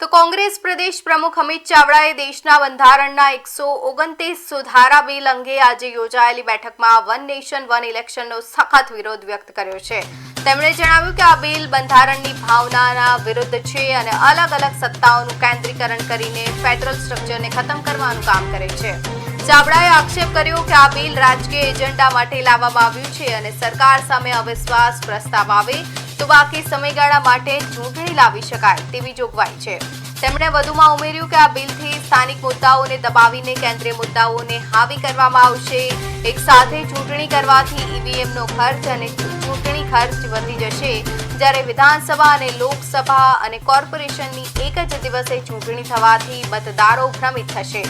તો કોંગ્રેસ પ્રદેશ પ્રમુખ અમિત ચાવડાએ દેશના બંધારણના 129 સુધારા બિલ અંગે આજે યોજાયેલી બેઠકમાં વન નેશન વન ઇલેક્શનનો સખત વિરોધ વ્યક્ત કર્યો છે। તેમણે જણાવ્યું કે આ બિલ બંધારણની ભાવનાના વિરુદ્ધ છે અને અલગ અલગ સત્તાઓનું કેન્દ્રીકરણ કરીને ફેડરલ સ્ટ્રક્ચરને ખતમ કરવાનું કામ કરે છે। ચાવડાએ આક્ષેપ કર્યો કે આ બિલ રાજકીય એજન્ડા માટે લાવવામાં આવ્યું છે અને સરકાર સામે અવિશ્વાસ પ્રસ્તાવ આવે તો બાકી સમયગાળા માટે ચૂંટણી લાવી શકાય તેવી જોગવાઈ છે। તેમણે વધુમાં ઉમેર્યું કે આ બિલથી સ્થાનિક મુદ્દાઓને દબાવીને કેન્દ્રીય મુદ્દાઓને હાવી કરવામાં આવશે। એક સાથે ચૂંટણી કરવાથી ઈવીએમનો ખર્ચ અને ચૂંટણી ખર્ચ વધી જશે, જ્યારે વિધાનસભા અને લોકસભા અને કોર્પોરેશનની એક જ દિવસે ચૂંટણી થવાથી મતદારો ભ્રમિત થશે।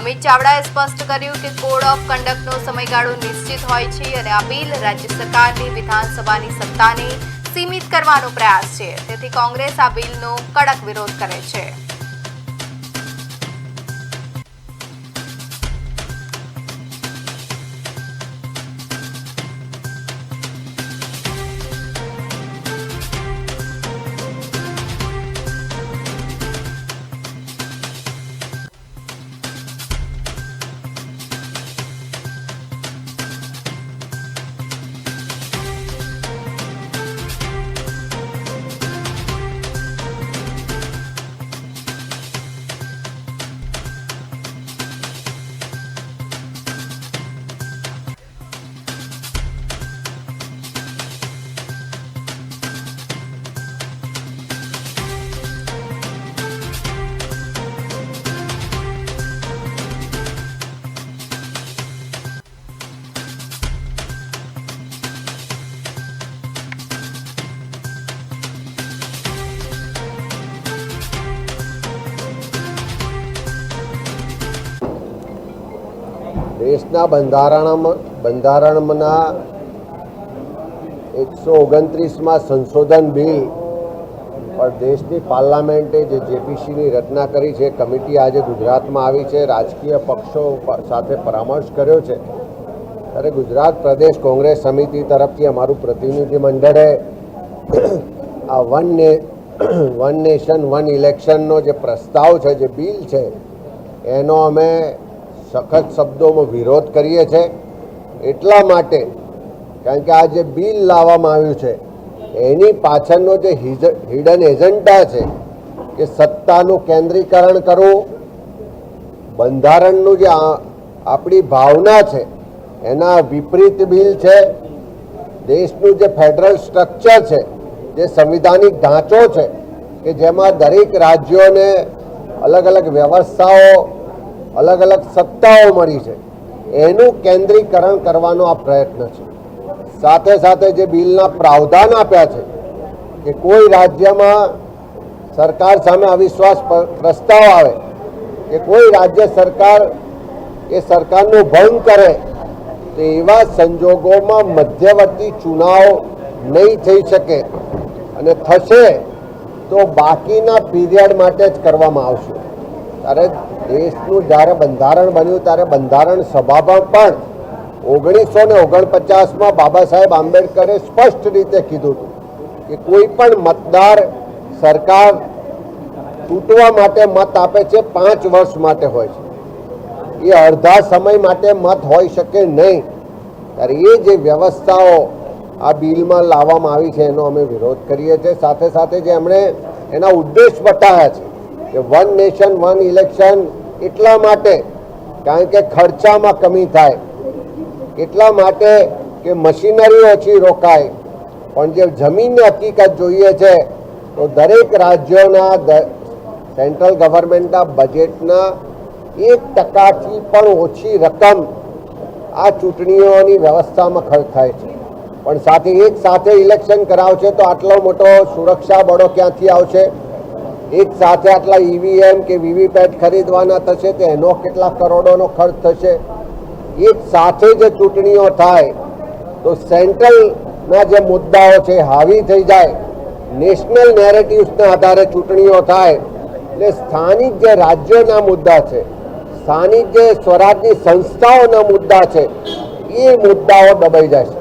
અમિત ચાવડાએ સ્પષ્ટ કર્યું કે કોડ ઓફ કન્ડક્ટનો સમયગાળો નિશ્ચિત હોય છે અને આ બિલ રાજ્ય સરકારની વિધાનસભાની સત્તાને સીમિત કરવાનો પ્રયાસ છે, તેથી કોંગ્રેસ આ બિલનો કડક વિરોધ કરે છે। દેશના બંધારણના 129માં સંશોધન બિલ પર દેશની પાર્લામેન્ટે જે જેપીસીની રચના કરી છે, કમિટી આજે ગુજરાતમાં આવી છે, રાજકીય પક્ષો સાથે પરામર્શ કર્યો છે, ત્યારે ગુજરાત પ્રદેશ કોંગ્રેસ સમિતિ તરફથી અમારું પ્રતિનિધિ મંડળે આ વન નેશન વન ઇલેક્શનનો જે પ્રસ્તાવ છે, જે બિલ છે, એનો અમે સખત શબ્દોમાં વિરોધ કરીએ છીએ। એટલા માટે કારણ કે આ જે બિલ લાવવામાં આવ્યું છે એની પાછળનો જે હિડન એજન્ડા છે કે સત્તાનું કેન્દ્રીકરણ કરવું, બંધારણનું જે આપણી ભાવના છે એના વિપરીત બિલ છે। દેશનું જે ફેડરલ સ્ટ્રક્ચર છે, જે સંવિધાનિક ઢાંચો છે કે જેમાં દરેક રાજ્યોને અલગ અલગ વ્યવસ્થાઓ, અલગ અલગ સત્તાઓ મળી છે, એનું કેન્દ્રીકરણ કરવાનો આ પ્રયત્ન છે। સાથે સાથે જે બિલના પ્રાવધાન આપ્યા છે કે કોઈ રાજ્યમાં સરકાર સામે અવિશ્વાસ પ્રસ્તાવ આવે કે કોઈ રાજ્ય સરકાર એ સરકારનો ભંગ કરે તો એવા સંજોગોમાં મધ્યવર્તી ચુનાવ નહીં થઈ શકે અને થશે તો બાકીના પીરિયડ માટે જ કરવામાં આવશે। ત્યારે દેશનું જ્યારે બંધારણ બન્યું ત્યારે બંધારણ સભામાં પણ 1949માં બાબા સાહેબ આંબેડકરે સ્પષ્ટ રીતે કીધું હતું કે કોઈ પણ મતદાર સરકાર ચૂંટવા માટે મત આપે છે 5 વર્ષ માટે હોય છે, એ અડધા સમય માટે મત હોઈ શકે નહીં। ત્યારે એ જે વ્યવસ્થાઓ આ બિલમાં લાવવામાં આવી છે એનો અમે વિરોધ કરીએ છીએ। સાથે સાથે જે એમણે એના ઉદ્દેશ બતાવ્યા છે કે વન નેશન વન ઇલેક્શન એટલા માટે કારણ કે ખર્ચામાં કમી થાય, એટલા માટે કે મશીનરી ઓછી રોકાય, પણ જે જમીનની હકીકત જોઈએ છે તો દરેક રાજ્યોના સેન્ટ્રલ ગવર્મેન્ટના બજેટના 1% પણ ઓછી રકમ આ ચૂંટણીઓની વ્યવસ્થામાં ખર્ચ થાય છે, પણ સાથે એક સાથે ઇલેક્શન કરાવશે તો આટલો મોટો સુરક્ષા બળો ક્યાંથી આવશે? એક સાથે આટલા ઈવીએમ કે વીવીપેટ ખરીદવાના થશે તો એનો કેટલા કરોડોનો ખર્ચ થશે? એક સાથે જે ચૂંટણીઓ થાય તો સેન્ટ્રલના જે મુદ્દાઓ છે હાવી થઈ જાય, નેશનલ નેરેટિવ્સના આધારે ચૂંટણીઓ થાય એટલે સ્થાનિક જે રાજ્યોના મુદ્દા છે, સ્થાનિક જે સ્વરાજની સંસ્થાઓના મુદ્દા છે એ મુદ્દાઓ દબાઈ જશે।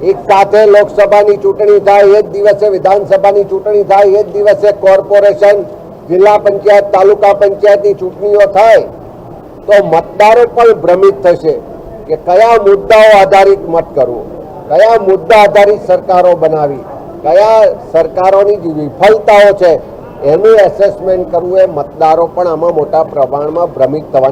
એક સાથે લોકસભાની ચૂંટણી થાય, એક દિવસે વિધાનસભાની ચૂંટણી થાય, એક દિવસે કોર્પોરેશન જિલ્લા પંચાયત તાલુકા પંચાયતની ચૂંટણીઓ થાય તો મતદારો પણ ભ્રમિત થશે કે કયા મુદ્દાઓ આધારિત મત કરવું, કયા મુદ્દા આધારિત સરકારો બનાવી, કયા સરકારોની જે વિફળતાઓ છે એનું એસેસમેન્ટ કરવું, એ મતદારો પણ આમાં મોટા પ્રમાણમાં ભ્રમિત થવાની